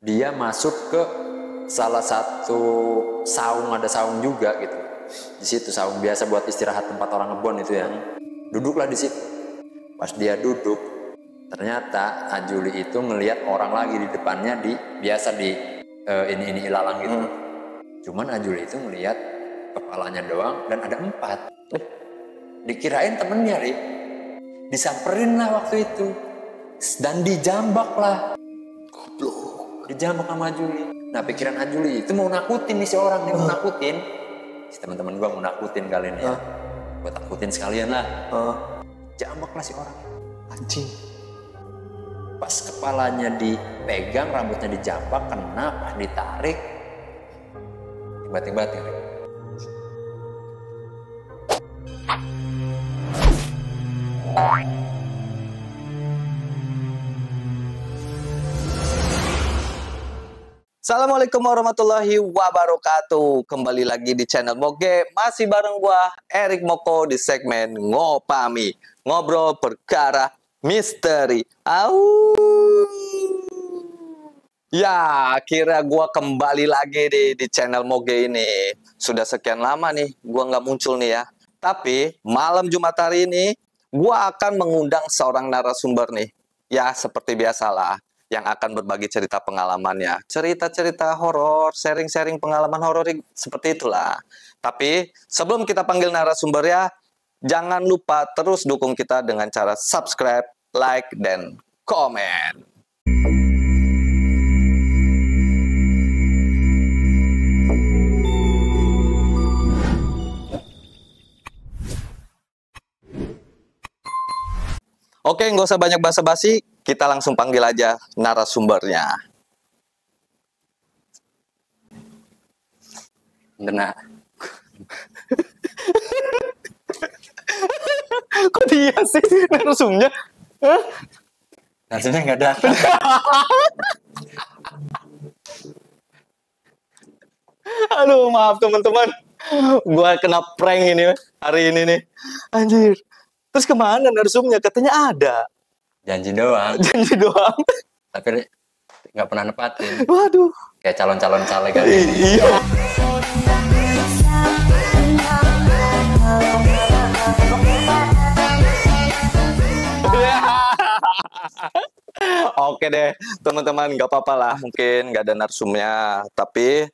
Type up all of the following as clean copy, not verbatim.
dia masuk ke salah satu saung, ada saung juga gitu. Di situ saung biasa buat istirahat tempat orang ngebon itu ya. Duduklah di situ. Pas dia duduk, ternyata Ajuli itu ngelihat orang lagi di depannya biasa di ini ilalang gitu. Cuman Ajuli itu ngelihat kepalanya doang dan ada 4. Dikirain temennya, Ri. Disamperin lah waktu itu. Dan dijambak lah. Goblok. Dijambak sama Ajuli. Nah pikiran Ajuli itu mau nakutin nih si orang nih, mau nakutin. Si teman-teman gua mau nakutin kali ini ya. Gua takutin sekalian lah. Jambak lah si orang. Anjing. Pas kepalanya dipegang, rambutnya dijambak, kena, pas ditarik. Tiba-tiba tirik. Assalamualaikum warahmatullahi wabarakatuh. Kembali lagi di channel Moge. Masih bareng gua Erik Moko di segmen Ngopami, ngobrol perkara misteri. Ya, akhirnya gua kembali lagi di channel Moge ini. Sudah sekian lama nih gua nggak muncul nih ya. Tapi malam Jumat hari ini gua akan mengundang seorang narasumber nih. Ya, seperti biasalah, yang akan berbagi cerita pengalamannya. Cerita-cerita horor, sharing-sharing pengalaman horor seperti itulah. Tapi sebelum kita panggil narasumber ya, jangan lupa terus dukung kita dengan cara subscribe, like, dan komen. Oke, nggak usah banyak basa-basi, kita langsung panggil aja narasumbernya. Benar. Kok dia sih narasumbernya? Narasumbernya nggak datang. Aduh, maaf teman-teman. Gua kena prank ini hari ini nih. Anjir. Terus kemana narasumbernya? Katanya ada. Janji doang. Janji doang. Tapi nggak pernah nepatin. Waduh. Kayak calon-calon caleg kan. Iya. Oke deh, teman-teman, nggak apa-apa lah. Mungkin nggak ada narsumnya, tapi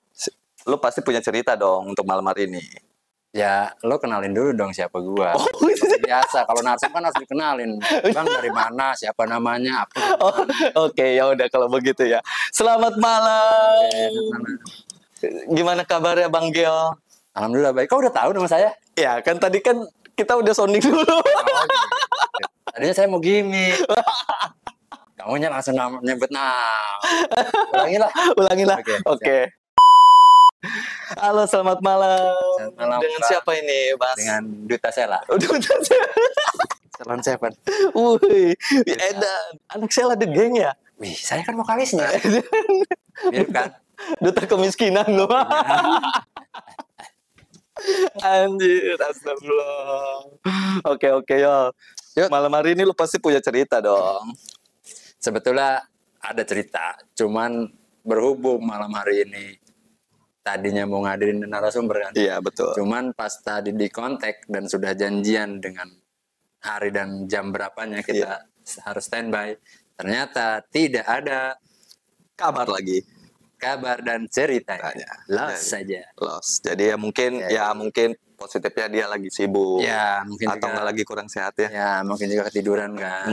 lu pasti punya cerita dong untuk malam hari ini. Ya, lo kenalin dulu dong siapa gua. Oh, biasa, kalau narsum kan harus dikenalin. Bang dari mana, siapa namanya, apa. Oke, ya udah kalau begitu ya. Selamat malam. Gimana kabarnya Bang Gel? Alhamdulillah baik. Kau udah tahu nama saya? Ya, kan tadi kan kita udah sounding dulu. Oh, gitu. Tadinya saya mau gimmick. Kamunya langsung nyebut nama. Ulangilah. Oke. Halo, selamat malam. Selamat malam. Dengan Pak. siapa ini, Bas? Dengan Duta Sela. Duta Sela. Salon Seven. Wih, edan. Anak Sela The Gang ya? Wih, saya kan vokalisnya. Mirip kan? Duta kemiskinan loh. Anjir, astagfirullah. Oke, yo. Yuk. Malam hari ini lu pasti punya cerita dong. Sebetulnya ada cerita, cuman berhubung malam hari ini tadinya mau ngadirin narasumber kan. Iya, betul. Cuman pas tadi di kontak dan sudah janjian dengan hari dan jam berapanya kita harus standby. Ternyata tidak ada Kabar lagi. kabar dan ceritanya. Lost saja. Lost. Jadi ya mungkin positifnya dia lagi sibuk. Ya, mungkin atau juga, nggak lagi kurang sehat ya. ya, mungkin juga ketiduran kan.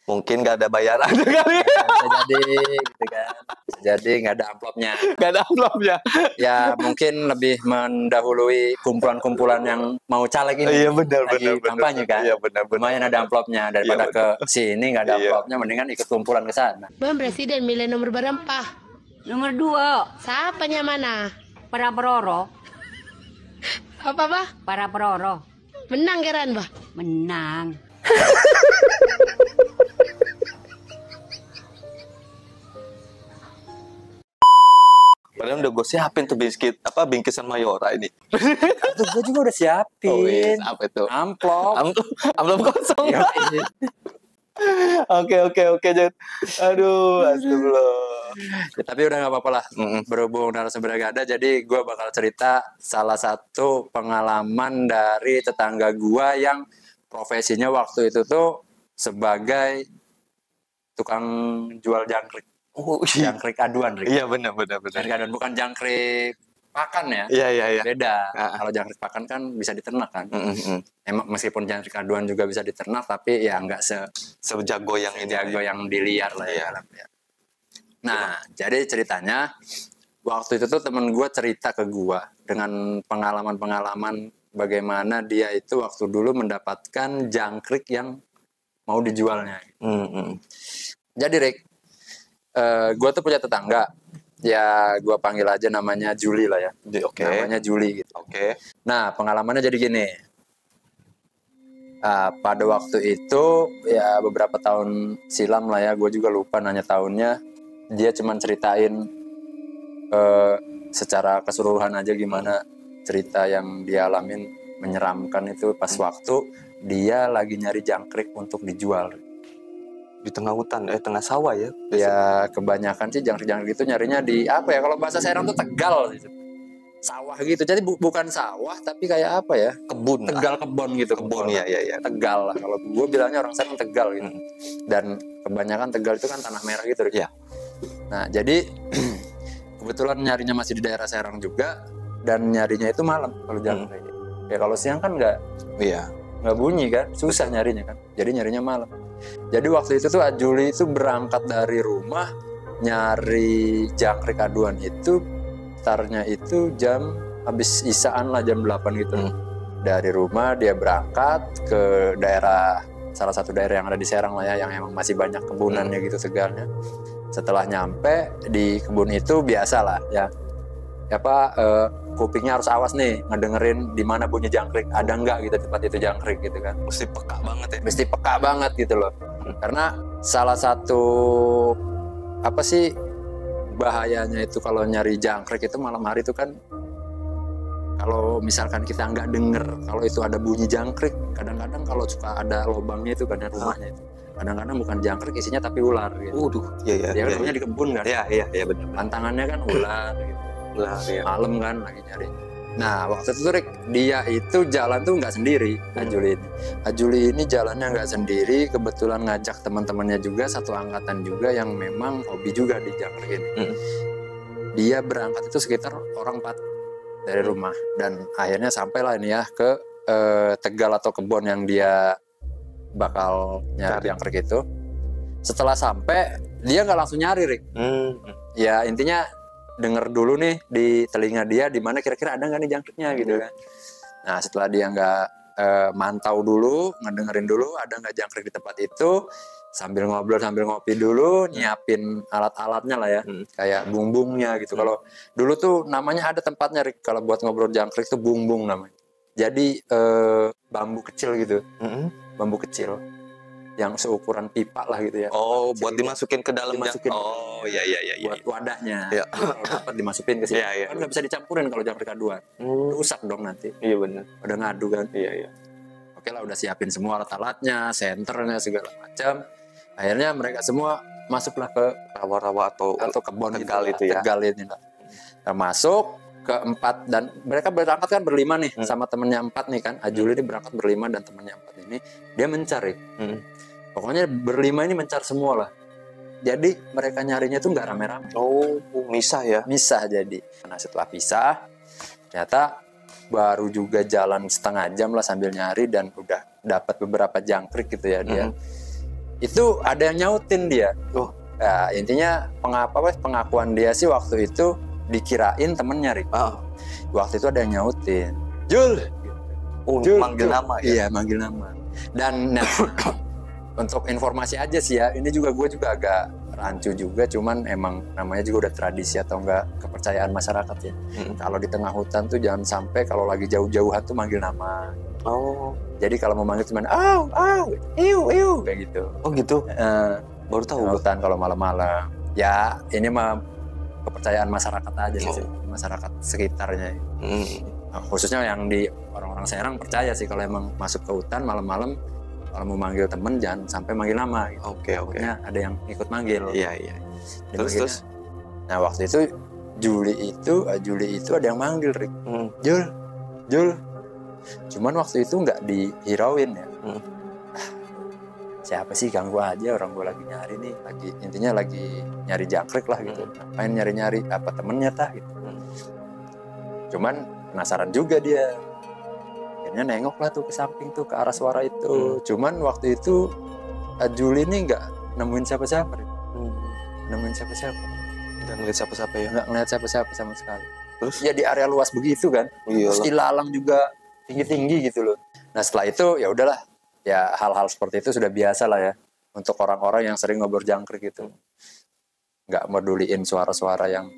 Mungkin nggak ada bayaran kali. Bisa jadi gitu kan. Bisa jadi nggak ada amplopnya. Nggak ada amplopnya. Ya mungkin lebih mendahului kumpulan-kumpulan yang mau caleg ini. Iya, benar. Kampanye kan. Iya, benar. Lumayan ada amplopnya daripada ke sini nggak ada amplopnya, mendingan ikut kumpulan ke sana. Bang Presiden milih nomor berapa? Nomor 2, Siapanya mana? para peroro. Apa bah? Para peroro. Menang geran bah? Menang. Padahal udah gue siapin tuh bingkisan Mayora ini. Itu gue juga udah siapin. Oh, yes. Apa itu? Amplop. Amplop kosong. Iya, iya. Oke, Jen. Aduh, astagfirullah. Ya, tapi udah nggak apa-apa lah. Berhubung narasumber gak ada, jadi gue bakal cerita salah satu pengalaman dari tetangga gue yang profesinya waktu itu tuh sebagai tukang jual jangkrik. Oh, iya. Jangkrik aduan, Rik. Iya benar. Jangkrik aduan, bukan jangkrik pakan ya. Iya. Beda. Ah. Kalau jangkrik pakan kan bisa diternak kan. Emang meskipun jangkrik aduan juga bisa diternak, tapi ya nggak Sejago yang ini. sejago yang diliar lah ya. Iya. Nah, jadi ceritanya waktu itu tuh temen gue cerita ke gue dengan pengalaman-pengalaman bagaimana dia itu waktu dulu mendapatkan jangkrik yang mau dijualnya. Jadi Rick, gue tuh punya tetangga, ya gue panggil aja namanya Juli lah ya. Oke. Namanya Juli gitu. Oke. Nah, pengalamannya jadi gini. Pada waktu itu ya beberapa tahun silam lah ya, gue juga lupa nanya tahunnya. Dia cuman ceritain secara keseluruhan aja gimana cerita yang dia alamin, menyeramkan itu pas waktu dia lagi nyari jangkrik untuk dijual. Di tengah hutan, tengah sawah ya? Ya kebanyakan sih jangkrik-jangkrik itu nyarinya di apa ya, kalau bahasa Serang tuh Tegal gitu. Sawah gitu, jadi bukan sawah tapi kayak apa ya, Kebun. Tegal kebon gitu. Kebun ya. Tegal lah, kalau gue bilangnya orang Serang Tegal gitu. Dan kebanyakan Tegal itu kan tanah merah gitu. Iya. Nah jadi kebetulan nyarinya masih di daerah Serang juga, dan nyarinya itu malam kalau jangkrik. Ya kalau siang kan nggak bunyi kan, susah nyarinya kan. Jadi nyarinya malam. Jadi waktu itu tuh Ajuli itu berangkat dari rumah nyari jangkrik aduan itu, startnya itu jam habis isaan lah, jam 8 gitu. Dari rumah dia berangkat ke daerah, salah satu daerah yang ada di Serang lah ya, yang emang masih banyak kebunannya gitu Tegalnya. Setelah nyampe di kebun itu biasalah ya, kupingnya harus awas nih ngedengerin di mana bunyi jangkrik, ada nggak gitu tempat itu jangkrik gitu kan. Mesti peka banget ya. Mesti peka banget gitu loh. Karena salah satu bahayanya itu kalau nyari jangkrik itu malam hari itu kan, kalau misalkan kita nggak denger kalau itu ada bunyi jangkrik, kadang-kadang kalau suka ada lobangnya itu kan rumahnya itu, kadang-kadang bukan jangkrik isinya tapi ular gitu. Iya. Dia kan rumahnya di kebun kan. Iya benar. Tantangannya kan ular gitu. Iya. Malam kan lagi nyari. Nah waktu itu Rick, dia itu jalan tuh nggak sendiri. Ajuli ini jalannya nggak sendiri, kebetulan ngajak teman-temannya juga satu angkatan juga yang memang hobi juga di jangkrik ini. Dia berangkat itu sekitar orang 4 dari rumah, dan akhirnya sampailah ini ya ke Tegal atau kebun yang dia bakal nyari jangkrik itu. Setelah sampai dia nggak langsung nyari Rick. Ya intinya denger dulu nih di telinga dia di mana kira-kira ada nggak nih jangkriknya gitu kan. Nah setelah dia nggak mantau dulu, ngedengerin dulu ada nggak jangkrik di tempat itu, sambil ngobrol sambil ngopi dulu, nyiapin alat-alatnya lah ya, kayak bumbungnya gitu. Kalau dulu tuh namanya ada tempatnya Rick, kalau buat ngobrol jangkrik tuh bumbung namanya. Jadi bambu kecil gitu, bambu kecil yang seukuran pipa lah gitu ya. Oh, buat dimasukin ke dalam. Dimasukin. Oh, iya. Buat wadahnya. Iya. Kalau dapat dimasukin ke situ. Iya. Kan nggak bisa dicampurin kalau jangkrik aduan. Rusak dong nanti. Iya benar. Udah ngadu kan. Iya. Oke lah, udah siapin semua alat-alatnya, senternya segala macam. Akhirnya mereka semua masuklah ke rawa-rawa atau kebun Tegal gitu, itu ya. Tegal ini lah. Nah, masuk ke-4 dan mereka berangkat kan berlima nih sama temennya 4 nih kan. Ajuli ini berangkat berlima dan temennya 4 ini dia mencari. Pokoknya berlima ini mencar semua lah. Jadi mereka nyarinya tuh nggak rame-rame. Oh, misah ya? Misah jadi. Nah setelah pisah, ternyata baru juga jalan setengah jam lah sambil nyari dan udah dapat beberapa jangkrik gitu ya dia. Itu ada yang nyautin dia. Nah, intinya pengakuan dia sih waktu itu dikirain temennya Rik. Waktu itu ada yang nyautin. Jul. Jul, manggil nama ya? Iya manggil nama. Dan untuk informasi aja sih ya, ini juga gue juga agak rancu juga, cuman emang namanya juga udah tradisi atau enggak kepercayaan masyarakat ya. Kalau di tengah hutan tuh jangan sampai kalau lagi jauh-jauhan tuh manggil nama. Jadi kalau mau manggil cuman iu kayak gitu. Oh gitu. Baru tahu hutan kalau malam-malam. Ya ini mah kepercayaan masyarakat aja sih, masyarakat sekitarnya. Khususnya yang di orang-orang Serang percaya sih kalau emang masuk ke hutan malam-malam, kalau mau manggil temen jangan sampai manggil nama gitu. Oke. Ada yang ikut manggil. Iya. Terus Nah waktu itu Juli itu ada yang manggil Rick. Jul. Cuman waktu itu nggak dihirauin ya. Siapa sih, ganggu aja, orang gue lagi nyari nih, lagi nyari jangkrik lah gitu. Main nyari apa temennya tah gitu. Cuman penasaran juga dia. Akhirnya nengok lah tuh ke samping tuh ke arah suara itu. Cuman waktu itu Juli ini nggak nemuin siapa-siapa. Nemuin siapa-siapa. Nggak ngeliat siapa-siapa ya? Nggak ngeliat siapa-siapa sama sekali. Terus? Ya di area luas begitu kan. Terus ilalang juga tinggi-tinggi gitu loh. Nah setelah itu ya udahlah. Ya hal-hal seperti itu sudah biasa lah ya. Untuk orang-orang yang sering ngobrol jangkrik gitu. Nggak meduliin suara-suara yang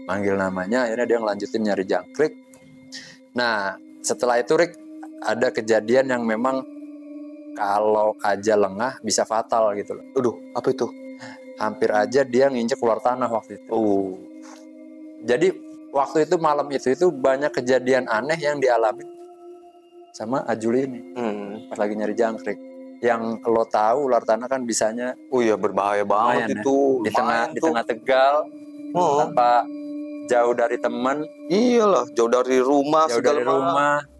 manggil namanya. Akhirnya dia ngelanjutin nyari jangkrik. Nah setelah itu Rick ada kejadian yang memang kalau aja lengah bisa fatal gitu loh. Aduh, apa itu? Hampir aja dia nginjek keluar tanah waktu itu. Jadi waktu itu malam itu banyak kejadian aneh yang dialami sama Ajuli ini. Pas lagi nyari jangkrik. Yang lo tahu ular tanah kan bisanya berbahaya banget itu. Di tengah Tegal tanpa jauh dari teman. Iyalah, jauh dari rumah.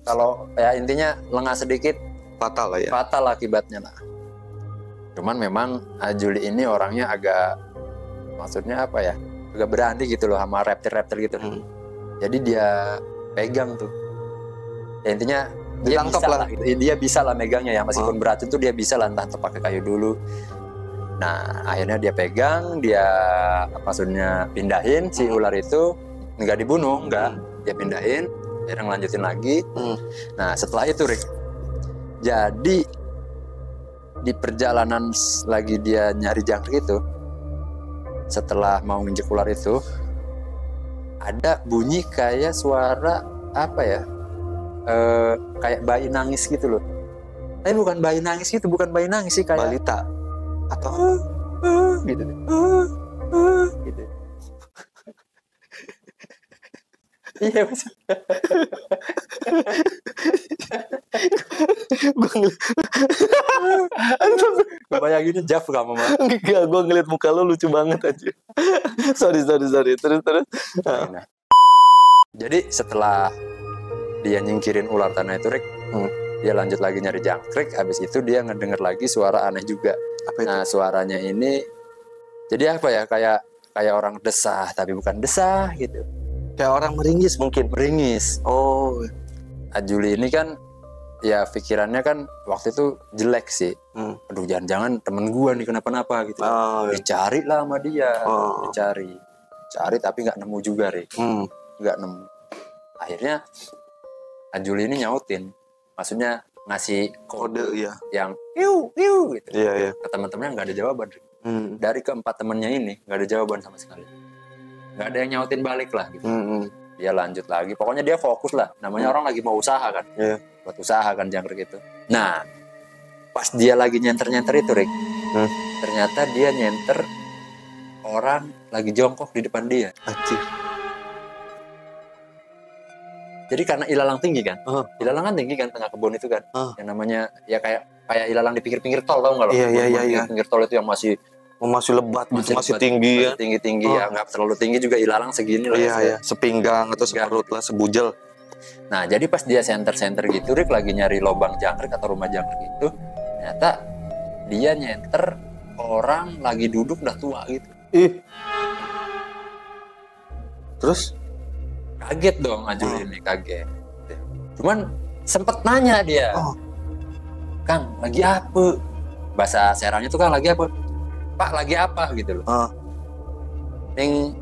Kalau ya intinya lengah sedikit fatal lah ya. Fatal akibatnya lah. Cuman memang Juli ini orangnya agak, maksudnya apa ya, agak berani gitu loh sama reptil-reptil gitu. Jadi dia pegang tuh. Ya intinya ditangkap lah. Gitu. Dia bisa lah megangnya ya, meskipun beracun tuh dia bisa lah, entah pakai kayu dulu. Nah akhirnya dia pegang, dia maksudnya pindahin si ular itu, nggak dibunuh, dia pindahin, dia ngelanjutin lagi. Nah setelah itu Rick, jadi di perjalanan lagi dia nyari jangkrik itu, setelah mau nginjek ular itu, ada bunyi kayak suara apa ya, kayak bayi nangis gitu loh. Tapi bukan bayi nangis gitu, bukan bayi nangis sih, kayak balita atau gitu. Gitu. Iya maksudnya. Gue bayanginnya Jeff kamu mah. Enggak, gue ngeliat muka lo lucu banget aja. Sorry. Terus. Nah. Jadi setelah dia nyingkirin ular tanah itu Rick, dia lanjut lagi nyari jangkrik. Habis itu dia ngedenger lagi suara aneh juga. Nah suaranya ini jadi apa ya, kayak orang desah tapi bukan desah gitu. Kayak orang meringis mungkin. Meringis. Oh. Juli ini kan ya pikirannya kan waktu itu jelek sih. Aduh jangan-jangan temen gua nih kenapa-napa gitu. Dicari lah sama dia. Cari tapi nggak nemu juga Rick. Nggak nemu. Akhirnya Juli ini nyautin. Maksudnya ngasih kode ya, yang iu gitu. Iya. Ke teman-temannya nggak ada jawaban Rick. Dari keempat temennya ini nggak ada jawaban sama sekali. Nggak ada yang nyautin balik lah gitu. Dia lanjut lagi, pokoknya dia fokus lah, namanya orang lagi mau usaha kan, buat usaha kan jangkrik itu. Nah pas dia lagi nyenter itu Rick, ternyata dia nyenter orang lagi jongkok di depan dia. Anjir. Jadi karena ilalang tinggi kan, ilalang kan tinggi kan tengah kebun itu kan, yang namanya ya kayak ilalang di pinggir-pinggir tol, tau nggak lo? Iya. Pinggir tol itu yang masih lebat, masih tinggi ya. Tinggi ya, nggak terlalu tinggi juga, ilalang segini lah. Iya. Sepinggang atau seperut lah, sebujel. Nah jadi pas dia senter gitu Rick lagi nyari lubang jangkrik atau rumah jangkrik itu, ternyata dia nyenter orang lagi duduk udah tua gitu. Terus kaget dong Ajul ini, kaget. Cuman sempet nanya dia, Kang lagi apa? Bahasa Serangnya tuh Kang lagi apa? Pak lagi apa gitu loh. Yang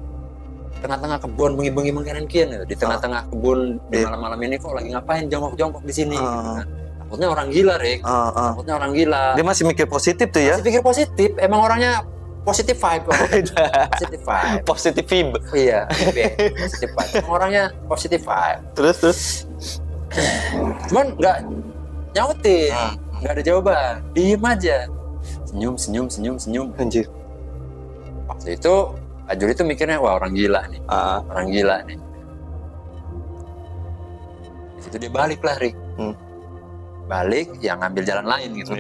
tengah-tengah kebun bengi-bengi mengkian gitu. Di tengah-tengah kebun di malam-malam ini kok lagi ngapain jongkok-jongkok di sini? Gitu kan. Takutnya orang gila Rick. Takutnya orang gila. Dia masih mikir positif tuh ya? Masih pikir positif. Emang orangnya positif vibe. Positif vibe. Positif vibe. Iya. Positif vibe. Emang orangnya positif vibe. Terus. Cuman nggak nyautin. Nggak ada jawaban. Diem aja. Senyum. Anjir. Waktu itu Ajul itu mikirnya wah orang gila nih. Orang gila nih. Di situ dia balik lah Rick. Balik yang ngambil jalan lain gitu.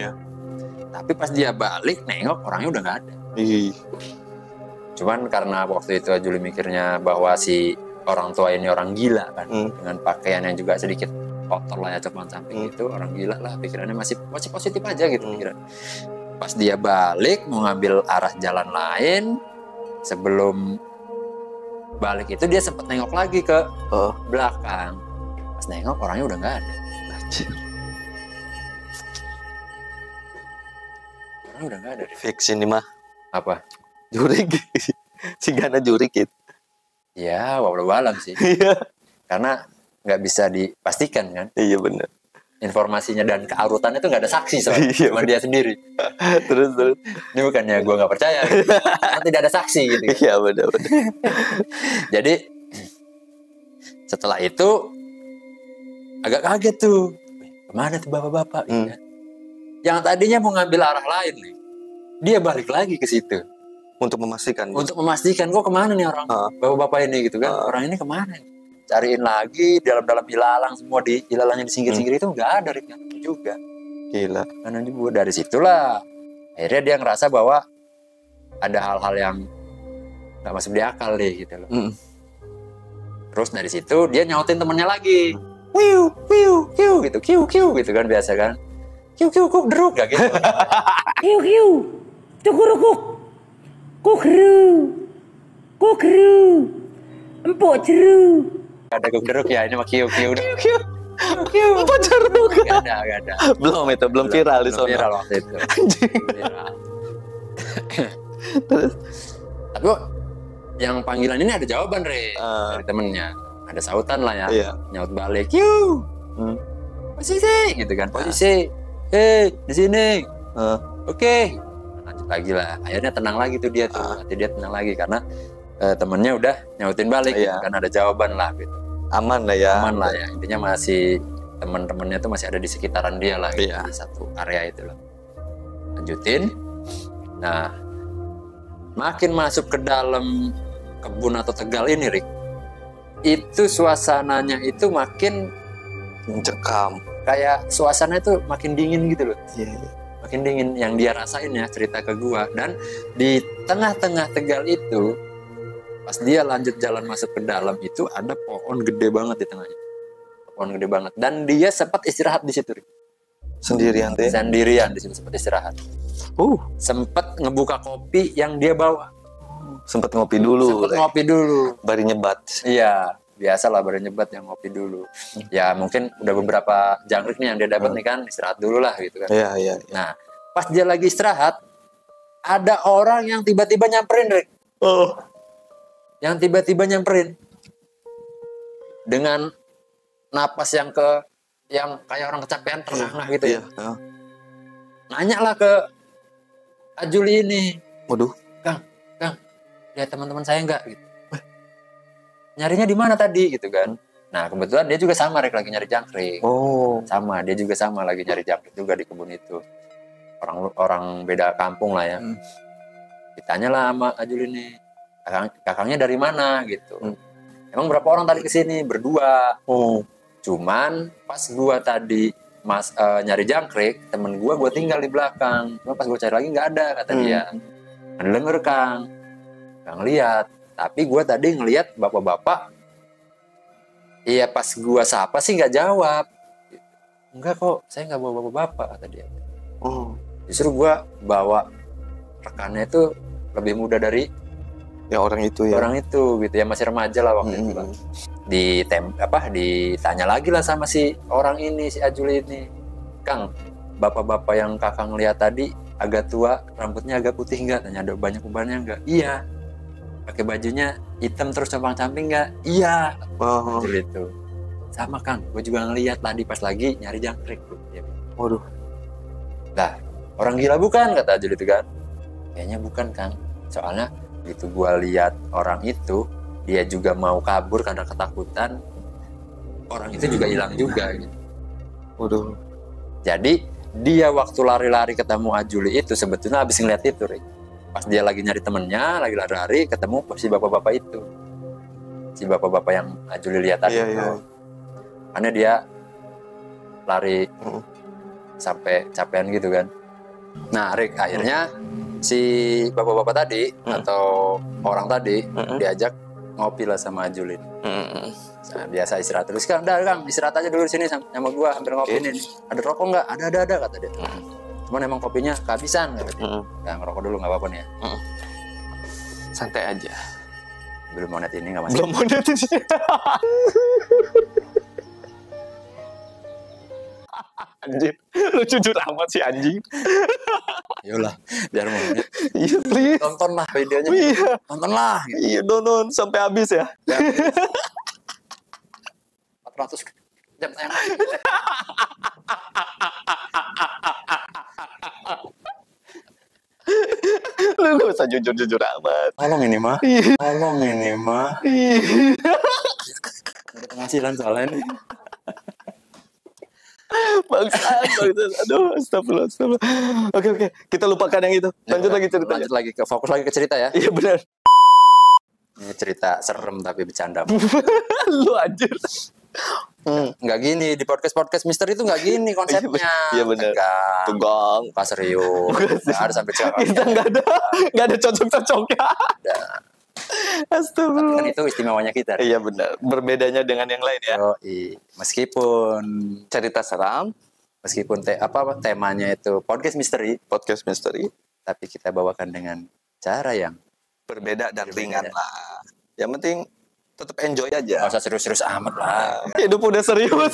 Tapi pas dia balik nengok orangnya udah nggak ada. Cuman karena waktu itu Ajuli mikirnya bahwa si orang tua ini orang gila kan, dengan pakaian yang juga sedikit kotor lah ya, cepat samping itu orang gila lah, pikirannya masih positif aja gitu pikiran. Pas dia balik mau ngambil arah jalan lain, sebelum balik itu dia sempat nengok lagi ke belakang. Pas nengok orangnya udah nggak ada. Anjir. Orangnya udah nggak ada. Fix ini mah. Apa? Jurik. Si Gana jurik gitu. Ya, walau-walam sih. Iya. Karena nggak bisa dipastikan kan. Iya benar. Informasinya dan kearutannya itu nggak ada saksi soalnya. Iya, Cuma dia sendiri. terus. Ini bukannya gue nggak percaya. Karena tidak ada saksi gitu. Iya benar. Jadi setelah itu agak kaget tuh. Kemana tuh bapak-bapak? Gitu kan. Yang tadinya mau ngambil arah lain nih. Dia balik lagi ke situ. Untuk memastikan. Untuk memastikan kok kemana nih orang bapak-bapak ini gitu kan. Orang ini kemana? Cariin lagi dalam ilalang semua, di ilalangnya disingkir-singkir itu nggak ada Rick, juga. Gila. Karena dari situlah akhirnya dia ngerasa bahwa ada hal-hal yang nggak masuk di akal deh gitu loh. Terus dari situ dia nyautin temennya lagi. Wiu, wiu, wiu gitu, kiu, kiu gitu kan biasa kan. Kiu, kiu, kuk, deruk gak gitu. Kiu kiu. Cukurukuk. Kukru. Kukru. Empuk jeru. Gak ada kuk deruk ya, ini mah kiu, kiu. Kiu. Empat jeruk. Gak ada. Belum viral di sana. Viral waktu itu. Viral. Terus? Tapi kok yang panggilan ini ada jawaban dari temennya. Ada sautan lah ya. Iya. Nyaut balik. Kiu. Posisi gitu kan. Posisi. Di sini. Oke. Lanjut lagi lah. Akhirnya tenang lagi tuh dia tuh. Hati dia tenang lagi karena temennya udah nyautin balik gitu, kan ada jawaban lah gitu. Aman lah ya. Aman lah ya. Intinya masih teman-temannya tuh masih ada di sekitaran dia lah gitu, di satu area itu lah. Lanjutin. Nah, makin masuk ke dalam kebun atau tegal ini, Rick, itu suasananya itu makin mencekam. Kayak suasana itu makin dingin gitu loh. Iya. Makin dingin yang dia rasain ya, cerita ke gua. Dan di tengah-tengah tegal itu, pas dia lanjut jalan masuk ke dalam itu ada pohon gede banget di tengahnya. Pohon gede banget. Dan dia sempat istirahat di situ. Sendirian deh. Sendirian di situ sempat istirahat. Sempat ngebuka kopi yang dia bawa. Sempat ngopi dulu. Sempat ngopi dulu. Bari nyebat. Iya, biasalah baru nyebat yang ngopi dulu. Ya mungkin udah beberapa jangkrik nih yang dia dapat nih kan, istirahat dulu lah gitu kan. Iya. Nah, pas dia lagi istirahat, ada orang yang tiba-tiba nyamperin, Rick. Yang tiba-tiba nyamperin dengan napas yang kayak orang kecapean terengah gitu ya. Nanya lah ke Ajuli ini. Waduh. Kang, lihat teman-teman saya enggak gitu. Nyarinya di mana tadi gitu kan. Nah, kebetulan dia juga sama Rick, lagi nyari jangkrik. Sama, dia juga sama lagi nyari jangkrik juga di kebun itu. Orang beda kampung lah ya. Ditanya lah sama Ajuli ini. Kakangnya dari mana gitu. Emang berapa orang tadi kesini? Berdua. Cuman pas gua tadi nyari jangkrik, temen gua tinggal di belakang. Cuma pas gua cari lagi nggak ada kata dia. Denger Kang, nggak ngeliat. Tapi gua tadi ngeliat bapak-bapak. Iya pas gua sapa sih nggak jawab. Enggak kok, saya nggak bawa bapak-bapak kata dia. Justru gua bawa rekannya itu lebih muda dari ya orang itu ya. Orang itu gitu ya, masih remaja lah waktu itu lah. Ditanya lagi lah sama si orang ini, si Ajuli ini. Kang, bapak-bapak yang kakak ngeliat tadi agak tua, rambutnya agak putih nggak? Tanya, ada banyak ubannya nggak? Iya. Pakai bajunya hitam terus compang-camping nggak? Iya. Ajuli itu. Sama Kang, gue juga ngeliat tadi pas lagi nyari jangkrik. Waduh. Lah, orang gila bukan? Kata Ajuli itu kan. Kayaknya bukan Kang. Soalnya itu gue lihat orang itu, dia juga mau kabur karena ketakutan, orang itu juga hilang juga gitu. Waduh. Jadi dia waktu lari-lari ketemu Ajuli itu sebetulnya habis ngeliat itu, Rick. Pas dia lagi nyari temennya, lagi lari-lari ketemu si bapak-bapak itu, si bapak-bapak yang Ajuli lihat tadi. Karena dia lari sampai capean gitu kan. Nah, Rick, akhirnya si bapak-bapak tadi atau orang tadi diajak ngopi lah sama Ajul ini. Nah, biasa istirahat terus kan, udah Kang istirahat aja dulu di sini sama gua hampir ngopi nih. Ada rokok nggak? Ada kata dia. Cuman emang kopinya kehabisan kata dia. Nah, ngerokok dulu nggak apa-apa nih ya. Santai aja. Belum monet ini nggak masuk. Belum mau ini. Anjing, lu jujur amat sih anjing. Yolah, biar monet. Iya, please. Tontonlah videonya. Iya. Tontonlah. Gitu. Iya, nonton sampai habis ya. 400 jam tayang. Lu gak usah jujur-jujur amat. Tolong ini mah. Tolong ini mah. Ada penghasilan soalnya nih. Bangsat. Aduh, astagfirullah. Oke. Kita lupakan yang itu. Lanjut lagi ceritanya. Lanjut lagi fokus lagi ke cerita ya. Iya benar. Ini cerita serem tapi bercanda. Lu anjir. Nggak gini di podcast misteri itu nggak gini konsepnya. Iya benar. Tegang. Pas serius. Nggak ada sampai cakap. Kita nggak ada cocok-cocoknya. Astagfirullah. Kan itu istimewanya kita. Iya benar. Berbedanya dengan yang lain ya. Meskipun Cerita seram, meskipun temanya itu podcast misteri, tapi kita bawakan dengan cara yang berbeda dan ringan lah. Yang penting tetap enjoy aja. nggak usah serius-serius amat lah. Hidup udah serius.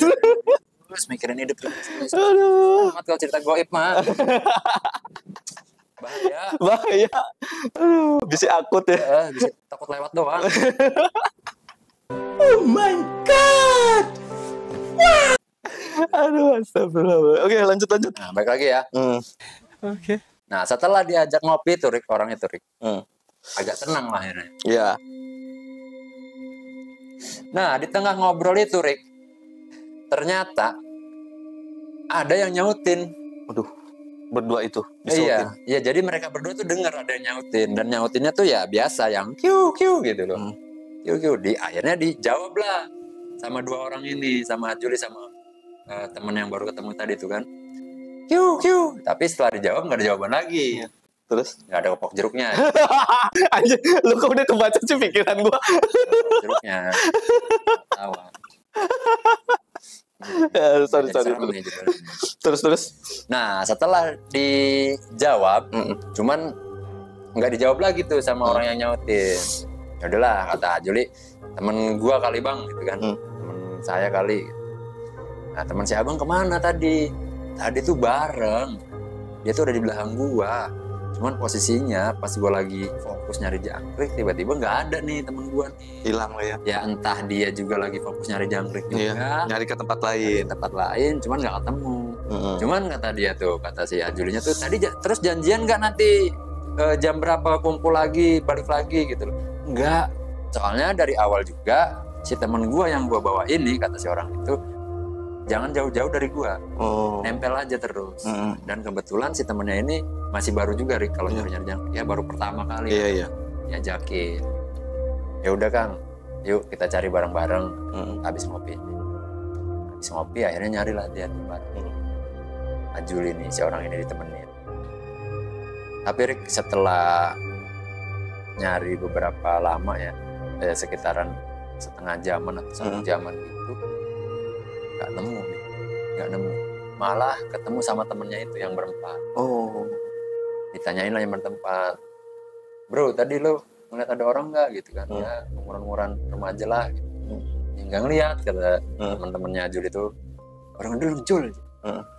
Terus mikirin hidup serius. Aduh. Amat kalau cerita goib mah. Bahaya. Aduh, bisa akut ya. Bisa takut lewat doang. Oh my god. Aduh, astagfirullah. Oke, lanjut. Nah, balik lagi ya. Oke. Nah, setelah diajak ngopi tuh Rik, orang itu Rik. Agak tenang lah akhirnya. Iya. Nah, di tengah ngobrol itu Rik, ternyata ada yang nyautin. Aduh, berdua itu Iya, jadi mereka berdua tuh dengar ada yang nyautin. Dan nyautinnya tuh ya biasa yang kiu gitu loh. Kiu. Akhirnya dijawab lah sama dua orang ini, sama Juli sama temen yang baru ketemu tadi tuh kan. Kiu. Tapi setelah dijawab nggak ada jawaban lagi. Terus? Nggak ada kopok jeruknya. Anjir, lu kok udah kebaca sih pikiran gua. Jeruknya. Tawa. Sorry. Terus. Nah, setelah dijawab, cuman nggak dijawab lagi tuh sama orang yang nyautin. Ya udahlah, kata Juli, temen gua kali bang, gitu kan. Temen saya kali. Nah, teman si abang kemana tadi? Tadi tuh bareng. Dia tuh udah di belakang gua. Cuman posisinya pas gue lagi fokus nyari jangkrik, tiba-tiba nggak ada nih temen gue nih. Hilang lah ya. Ya entah dia juga lagi fokus nyari jangkrik juga. Iya, nyari ke tempat lain. Cuman nggak ketemu. Cuman kata dia tuh, kata si Ajulinya tuh tadi terus janjian nggak nanti jam berapa kumpul lagi, balik lagi gitu loh. Nggak. Soalnya dari awal juga si temen gue yang gue bawa ini, kata si orang itu, jangan jauh-jauh dari gua, nempel aja terus. Dan kebetulan si temennya ini masih baru juga Rik, kalau nyari jangkrik ya baru pertama kali. Iya. Diajakin. Ya udah Kang, yuk kita cari bareng-bareng. Habis ngopi akhirnya nyari lah dia tempat. Ajul ini, si orang ini ditemenin. Tapi Rik, setelah nyari beberapa lama ya, sekitaran setengah jaman atau 1 jaman gitu, nggak nemu. Malah ketemu sama temennya itu yang berempat. Ditanyain lah yang bertempat, bro tadi lo ngeliat ada orang nggak gitu kan? Ya umuran remaja lah gitu. Nggak ngeliat, kata teman-temannya Jul itu. Orang dulu Jul,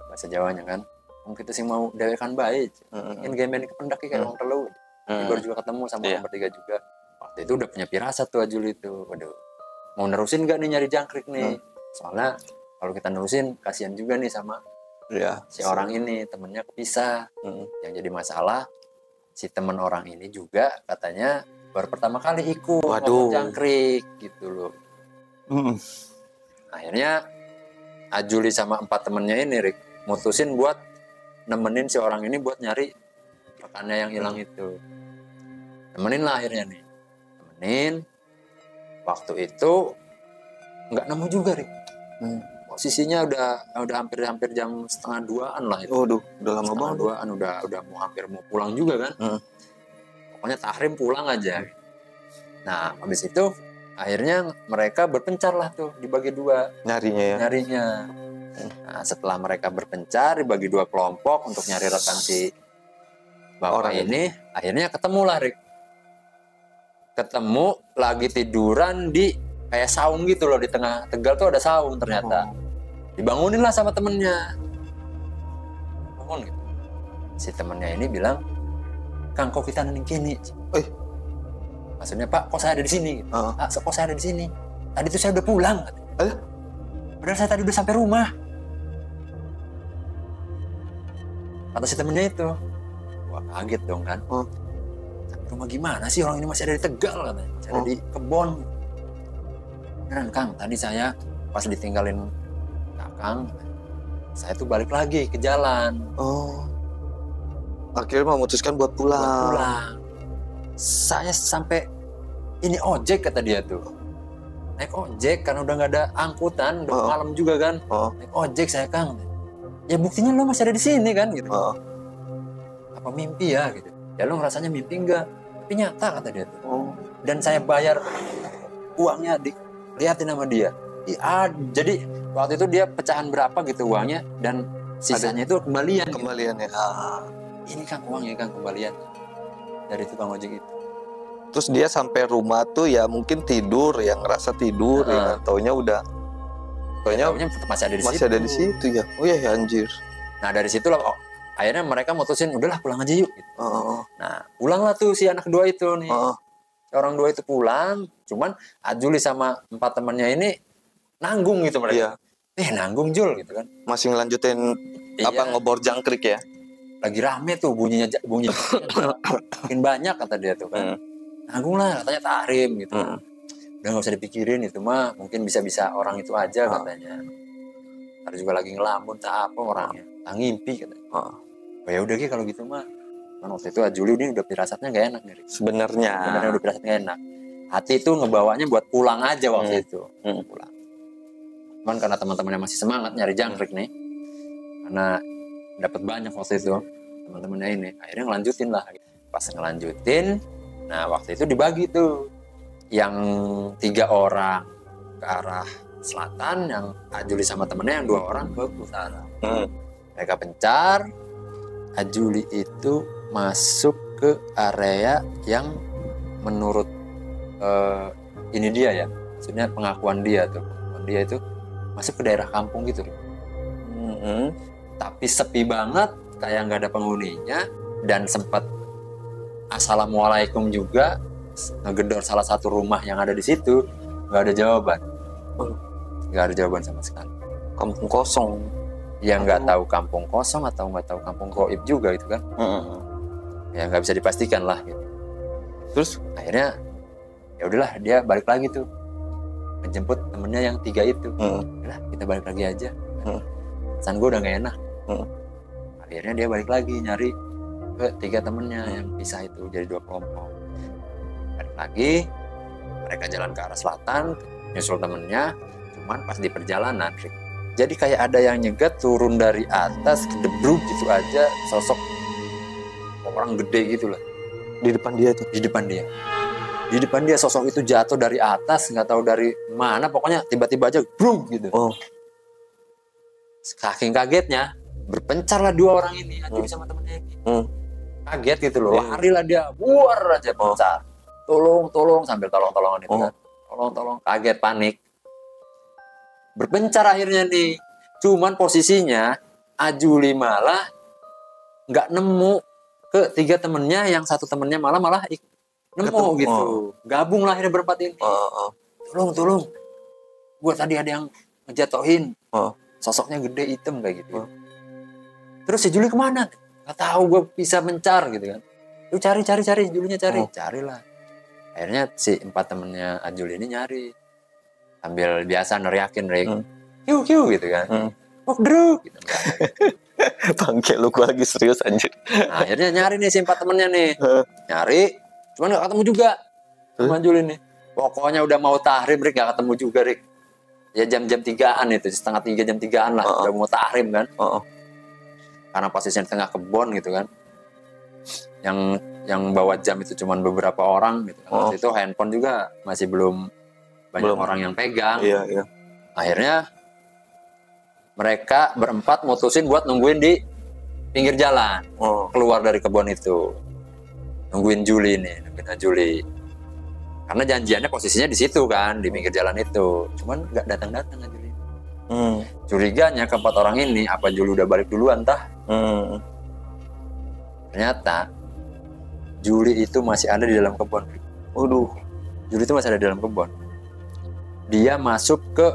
bahasa Jawanya kan. Mungkin itu sih mau dewekan baik. Ini game kependak kayak orang telu. Baru juga ketemu sama orang bertiga juga. Waktu itu udah punya firasat tuh Jul itu. Waduh, mau nerusin nggak nih nyari jangkrik nih? Soalnya kalau kita nerusin kasihan juga nih sama si orang ini, temennya kepisah. Yang jadi masalah si temen orang ini juga katanya baru pertama kali ikut jangkrik gitu loh. Akhirnya Ajuli sama 4 temennya ini Rik mutusin buat nemenin si orang ini buat nyari rekannya yang hilang itu. Nemenin lah akhirnya nih. Waktu itu nggak nemu juga Rik. posisinya udah hampir jam 1:30 lah itu. Waduh, udah lama Setengah banget. duaan udah mau hampir mau pulang juga kan. Pokoknya tahrim pulang aja. Nah, habis itu akhirnya mereka berpencar lah tuh, dibagi dua Nyarinya ya. nyarinya. Nah, setelah mereka berpencar dibagi dua kelompok untuk nyari rekan si bapak Orang ini, akhirnya ketemu lah, Rik. Ketemu lagi tiduran di kayak saung gitu loh, di tengah Tegal tuh ada saung ternyata. Dibangunin lah sama temennya. Bangun gitu. Si temennya ini bilang, "Kang, kok kita nening kini?" Maksudnya, "Pak, kok saya ada di sini?" Gitu. "Ah, kok saya ada di sini? Tadi tuh saya udah pulang." Padahal saya tadi udah sampai rumah. Kata si temennya itu. Wah, kaget dong kan. Sampai rumah gimana sih, orang ini masih ada di Tegal katanya. Masih ada di kebon. Beneran, Kang, tadi saya pas ditinggalin Kakang, saya tuh balik lagi ke jalan. Akhirnya memutuskan buat pulang. Saya sampai ini ojek, kata dia tuh. Naik ojek karena udah nggak ada angkutan, udah malam juga kan. Naik ojek saya, Kang. Ya buktinya lo masih ada di sini kan gitu. Apa mimpi ya gitu. Ya lo ngerasanya mimpi enggak? Tapi nyata, kata dia tuh. Dan saya bayar uangnya, liatin sama dia. Jadi waktu itu dia pecahan berapa gitu uangnya, dan sisanya itu kembalian. Kembaliannya. Ini Kang uangnya, Kang, kembalian dari tukang ojek itu. Terus dia sampai rumah tuh ya mungkin tidur, yang ngerasa tidur, ya taunya masih ada di masih situ. ada di situ ya. Oh ya, anjir. Nah dari situ lah akhirnya mereka mutusin, udahlah pulang aja yuk gitu. Nah pulanglah tuh si anak dua itu nih. Orang dua itu pulang, cuman Ajuli sama 4 temannya ini nanggung gitu mereka. Nanggung Jul gitu kan. Masih ngelanjutin ngobor jangkrik ya. Lagi rame tuh bunyi makin banyak, kata dia tuh kan. Nanggung lah, katanya tahrim gitu. Udah nggak usah dipikirin, itu mah mungkin bisa-bisa orang itu aja katanya. Ada juga lagi ngelamun tak apa orangnya, tak ngimpi katanya. Oh ya udah kalau gitu mah. Kan waktu itu Ajuli ini udah pirasatnya nggak enak nih. Sebenarnya udah pirasatnya nggak enak. Hati itu ngebawanya buat pulang aja waktu itu. Pulang. Cuman karena teman-temannya masih semangat nyari jangkrik nih, karena dapat banyak waktu itu teman-temannya ini, akhirnya ngelanjutin lah. Pas ngelanjutin, nah waktu itu dibagi tuh, yang 3 orang ke arah selatan, yang Ajuli sama temennya yang 2 orang ke utara. Mereka pencar, Ajuli itu masuk ke area yang menurut ini dia ya, maksudnya pengakuan dia itu masuk ke daerah kampung gitu. Tapi sepi banget, kayak nggak ada penghuninya, dan sempat assalamualaikum juga, ngegedor salah satu rumah yang ada di situ, nggak ada jawaban. Nggak ada jawaban sama sekali. Kampung kosong. Ya nggak tahu kampung kosong atau nggak tahu kampung goib juga gitu kan. Ya nggak bisa dipastikan lah gitu. Terus akhirnya ya udahlah, dia balik lagi tuh menjemput temennya yang 3 itu. Udah, kita balik lagi aja. Pesan gue udah nggak enak. Akhirnya dia balik lagi nyari ke 3 temennya yang pisah itu jadi 2 kelompok. Balik lagi, mereka jalan ke arah selatan, nyusul temennya. Cuman pas di perjalanan, jadi kayak ada yang nyegat turun dari atas, kedebruk gitu aja, sosok orang gede gitu lah. Di depan dia tuh. Di depan dia sosok itu jatuh dari atas, nggak tahu dari mana, pokoknya tiba-tiba aja bruk gitu. Saking kagetnya, berpencarlah 2 orang ini, Ajuli sama temennya ini. Kaget gitu loh, larilah dia, buar aja pencar. Tolong sambil tolong-tolongan itu kan. Tolong, kaget, panik. Berpencar akhirnya nih. Cuman posisinya Ajuli malah nggak nemu ke 3 temennya, yang 1 temennya malah nemu gitu. Gabung lah akhirnya berempat ini. Tolong. Gue tadi ada yang ngejatohin. Sosoknya gede hitam kayak gitu. Terus si Juli kemana? Gak tahu, gue bisa mencar gitu kan. Lu cari Julinya carilah. Akhirnya si 4 temennya Ajuli ini nyari. Sambil biasa neriakin, Kiu gitu kan. Druk gitu. Bangke lu, gue lagi serius anjir. Nah, akhirnya nyari nih si 4 temennya nih. Nyari, cuman gak ketemu juga sama Ajuli nih. Pokoknya udah mau tahrim, gak ketemu juga, Ya jam-jam 3-an itu, setengah 3 jam 3-an lah, udah mau tahrim kan. Karena posisinya di tengah kebun gitu kan. Yang bawa jam itu cuman beberapa orang gitu. Waktu itu handphone juga masih belum banyak orang yang pegang. Iya. Akhirnya mereka berempat mutusin buat nungguin di pinggir jalan. Keluar dari kebun itu. Nungguin Juli. Karena janjiannya posisinya di situ kan, di pinggir jalan itu. Cuman nggak datang-datang Juli. Curiganya keempat orang ini, apa Juli udah balik duluan tah? Ternyata Juli itu masih ada di dalam kebun. Juli itu masih ada di dalam kebun. Dia masuk ke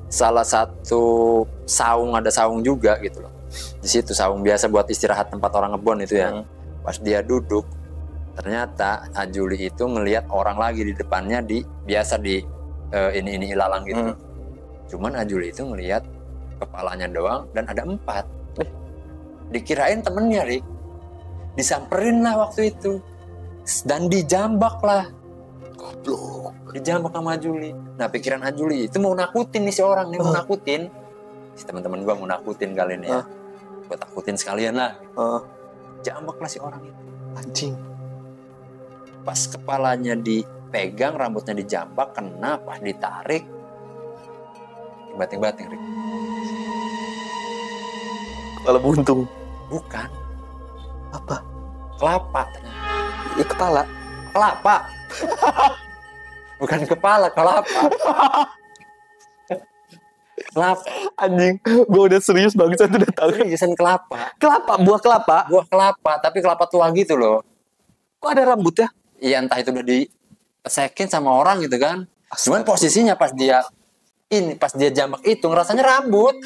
salah satu saung, ada saung juga gitu loh. Di situ saung biasa buat istirahat tempat orang ngebon itu ya. Pas dia duduk, ternyata Juli itu ngelihat orang lagi di depannya biasa di ini ilalang gitu. Cuman Juli itu ngelihat kepalanya doang dan ada 4. Dikirain temennya, Rik. Disamperin lah waktu itu. Dan dijambak lah. Goblok. Dijambak sama Juli. Nah pikiran Juli itu mau nakutin nih si orang nih, mau nakutin. Si teman-teman gua mau nakutin kali ini ya. Gua takutin sekalian lah. Jambak lah si orang itu. Anjing. Pas kepalanya dipegang, rambutnya dijambak, kena, pas ditarik bating-bating, Rik. Kepala buntung. Bukan. Apa? Kelapa ternyata. Ya kepala. Kelapa. Bukan kepala, kelapa. Kelapa. Anjing, gue udah serius banget, saya udah tahu. Seriusan kelapa. Kelapa, buah kelapa. Buah kelapa, tapi kelapa tua gitu loh. Kok ada rambutnya? Iya, entah itu udah dipesekin sama orang gitu kan. Cuman posisinya pas dia jambak itu ngerasanya rambut.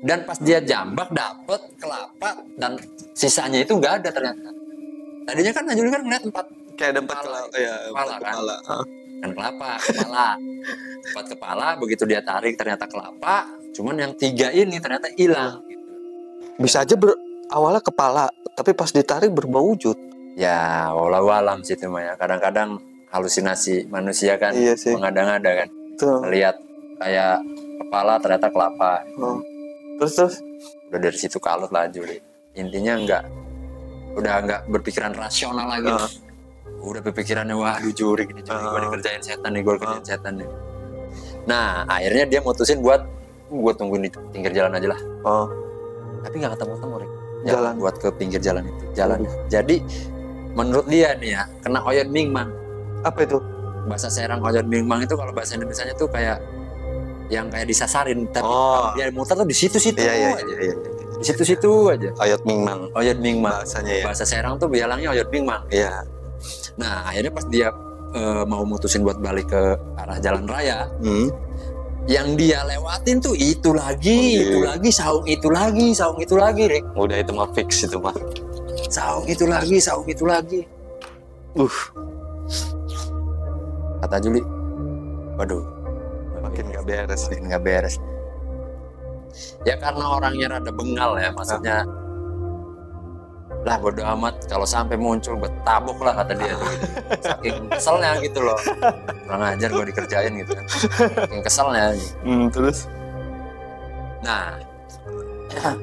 Dan pas dia jambak dapet kelapa dan sisanya itu nggak ada ternyata. Tadinya kan Juli kan ngeliat 4 Kayak ada 4 kepala, ya, kepala kan. Kepala. Dan kepala. 4 kepala, begitu dia tarik ternyata kelapa. Cuman yang 3 ini ternyata hilang. Bisa aja awalnya kepala, tapi pas ditarik berubah wujud. Ya, walau-alam sih itu Maya. Kadang-kadang halusinasi manusia kan, iya sih, mengada-ngada kan. Melihat kayak kepala ternyata kelapa. Terus udah dari situ kalut lah Juli. Intinya udah nggak berpikiran rasional lagi. Udah berpikirannya waduh Juli gini, gue dikerjain setan nih, gue kerjain setan nih. Nah akhirnya dia mutusin buat gue tungguin di pinggir jalan aja lah. Tapi nggak ketemu-temu, Rik. Jalan buat ke pinggir jalan itu, jalan. Jadi menurut dia nih ya, kena oyod mingmang. Apa itu? Bahasa Serang oyod mingmang itu kalau bahasa Indonesianya tuh kayak yang kayak disasarin, tapi dia muter tuh di situ-situ aja. Iya. Di situ-situ aja. Oyod mingmang. Oyod mingmang. Bahasanya ya. Bahasa Serang tuh bilangnya oyod mingmang. Iya. Nah, akhirnya pas dia mau mutusin buat balik ke arah jalan raya, yang dia lewatin tuh itu lagi, saung itu lagi, Rik. Udah itu mah fix itu mah. Saung itu lagi. Kata Juli, waduh, makin nggak beres. Ya karena orangnya rada bengal ya, maksudnya lah bodo amat kalau sampai muncul betabok lah kata dia tuh gitu. Saking keselnya gitu loh, kurang ajar gue dikerjain gitu kan, saking keselnya gitu. Terus nah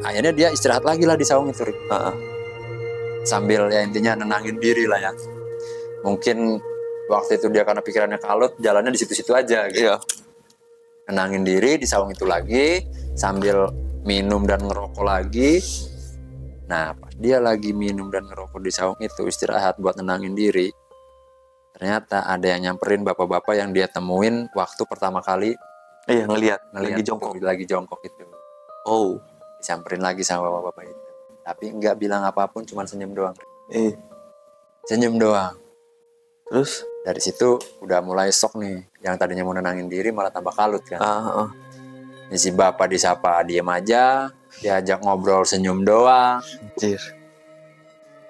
akhirnya dia istirahat lagi lah di saung itu, Rik. Sambil ya intinya nenangin diri lah ya. Mungkin waktu itu dia karena pikirannya kalut, jalannya di situ-situ aja gitu. Iya. Nenangin diri di saung itu lagi sambil minum dan ngerokok lagi. Nah, pas dia lagi minum dan ngerokok di saung itu, istirahat buat nenangin diri, ternyata ada yang nyamperin bapak-bapak yang dia temuin waktu pertama kali. Iya, ngelihat lagi jongkok itu. Disamperin lagi sama bapak-bapak itu. Tapi nggak bilang apapun, cuma senyum doang. Senyum doang. Terus dari situ udah mulai shock nih. Yang tadinya mau nenangin diri malah tambah kalut kan. Si bapak disapa diem aja, diajak ngobrol senyum doang. Anjir.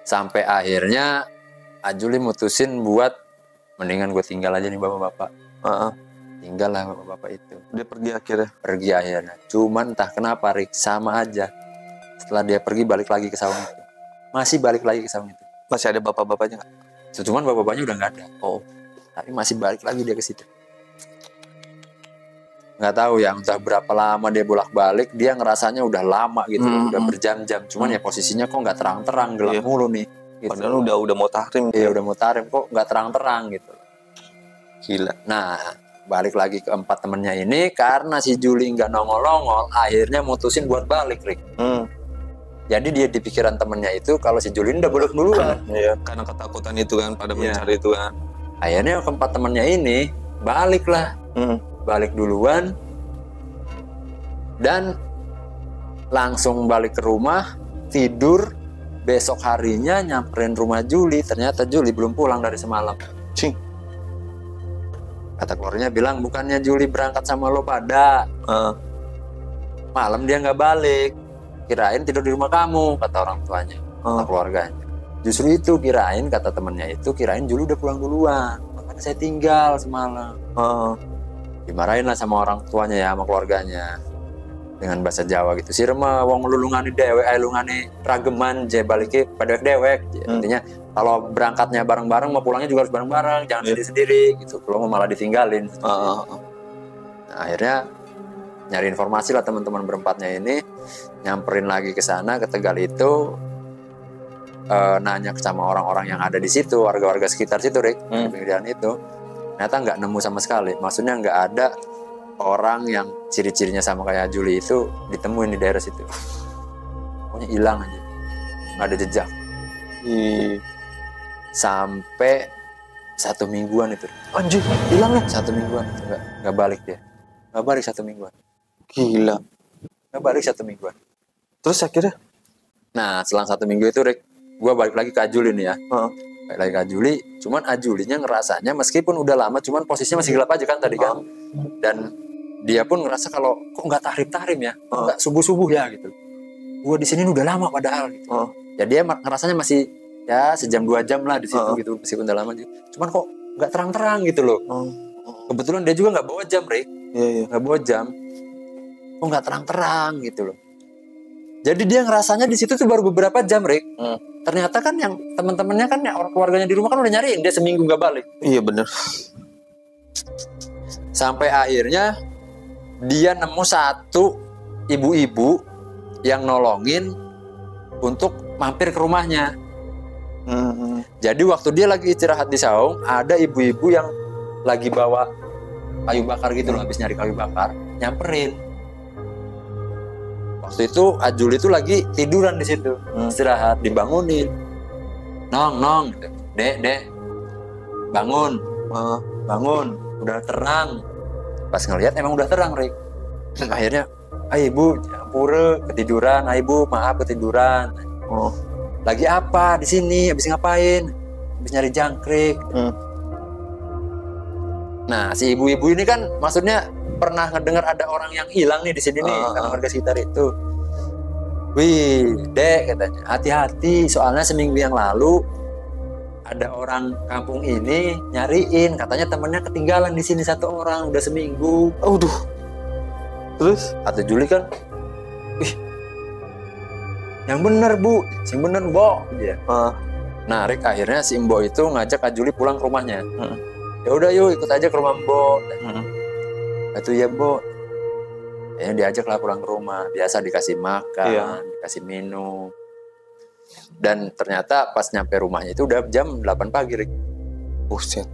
Sampai akhirnya Juli mutusin buat mendingan gue tinggal aja nih bapak-bapak. Tinggal lah bapak-bapak itu. Dia pergi akhirnya. Pergi akhirnya. Cuman entah kenapa, Rik, sama aja. Setelah dia pergi balik lagi ke saung itu. Masih balik lagi ke saung itu. Masih ada bapak-bapaknya nggak? Cuman bapak-bapaknya udah nggak ada. Tapi masih balik lagi dia ke situ. nggak tahu ya entah berapa lama dia bolak-balik, dia ngerasanya udah lama gitu, udah berjam-jam, cuman ya posisinya kok nggak terang-terang, gelap mulu nih gitu. Padahal udah mau tahrim. Iya udah mau tahrim kok nggak terang-terang gitu. Gila. Nah balik lagi ke 4 temennya ini, karena si Juli nggak nongol-nongol, akhirnya mutusin buat balik, Rick. Jadi dia di pikiran temennya itu kalau si Juli udah boleh duluan. Iya, karena ketakutan itu kan, pada mencari itu kan. Akhirnya ke 4 temennya ini balik lah. Balik duluan dan langsung balik ke rumah, tidur. Besok harinya nyamperin rumah Juli, ternyata Juli belum pulang dari semalam. Cing. Kata keluarganya bilang bukannya Juli berangkat sama lo pada malam dia nggak balik, kirain tidur di rumah kamu, kata orang tuanya, kata keluarganya. Justru itu kirain, kata temennya itu, kirain Juli udah pulang duluan, makanya saya tinggal semalam. Dimarahin lah sama orang tuanya ya, sama keluarganya dengan bahasa Jawa gitu. Si remah wong lulungane dewek, lungane rageman je balike pada dewek. Intinya kalau berangkatnya bareng-bareng, mau pulangnya juga harus bareng-bareng, jangan sendiri-sendiri gitu. Kalau mau malah ditinggalin. Nah, akhirnya nyari informasi lah teman-teman berempatnya ini, nyamperin lagi ke sana ke Tegal itu, nanya sama orang-orang yang ada di situ, warga-warga sekitar situ, Rick, pinggiran itu. Ternyata nggak nemu sama sekali. Maksudnya nggak ada orang yang ciri-cirinya sama kayak Juli itu ditemuin di daerah situ. Pokoknya hilang aja, nggak ada jejak. Sampai 1 mingguan itu. Anjir, hilang ya? 1 mingguan itu nggak balik dia. Nggak balik 1 mingguan. Gila. Nggak balik 1 mingguan. Terus akhirnya? Nah, selang 1 minggu itu, Rick, gue balik lagi ke Ajuli nih ya. Balik lagi ke Ajuli, cuman Ajulinya ngerasanya meskipun udah lama, cuman posisinya masih gelap aja kan tadi kan. Dan dia pun ngerasa kalau kok nggak tahrim ya, nggak subuh ya gitu. Gue di sini udah lama padahal gitu. Ya dia ngerasanya masih ya sejam 2 jam lah di situ gitu, meskipun udah lama. Cuman kok nggak terang-terang gitu loh. Kebetulan dia juga nggak bawa jam, Rick. Nggak bawa jam. Kok nggak terang-terang gitu loh. Jadi dia ngerasanya di situ tuh baru beberapa jam, Rick. Ternyata kan yang teman-temannya kan, yang orang keluarganya di rumah kan udah nyariin dia seminggu nggak balik. Iya bener. Sampai akhirnya dia nemu satu ibu-ibu yang nolongin untuk mampir ke rumahnya. Jadi waktu dia lagi istirahat di saung, ada ibu-ibu yang lagi bawa kayu bakar gitu loh, habis nyari kayu bakar, nyamperin. Waktu itu Ajul itu lagi tiduran di situ, istirahat, dibangunin. Nong, dek, bangun, udah terang. Pas ngelihat emang udah terang, Rick. Akhirnya, ibu, pura ketiduran, ibu maaf ketiduran. Lagi apa di sini? Habis ngapain? Habis nyari jangkrik. Nah, si ibu-ibu ini kan maksudnya pernah ngedengar ada orang yang hilang nih di sini nih, karena warga sekitar itu. Wih, dek, katanya, hati-hati, soalnya seminggu yang lalu ada orang kampung ini nyariin, katanya temennya ketinggalan di sini 1 orang, udah seminggu. Aduh. Terus? Atau Juli kan, wih, yang bener bu, yang bener Mbok. Nah, Rick, akhirnya si Mbok itu ngajak Ajuli pulang ke rumahnya. Ya udah yuk ikut aja ke rumah Mbok. Itu ya Mbok. Ya diajak lah pulang ke rumah. Biasa dikasih makan, dikasih minum. Dan ternyata pas nyampe rumahnya itu udah jam 8 pagi, Rick. Buset.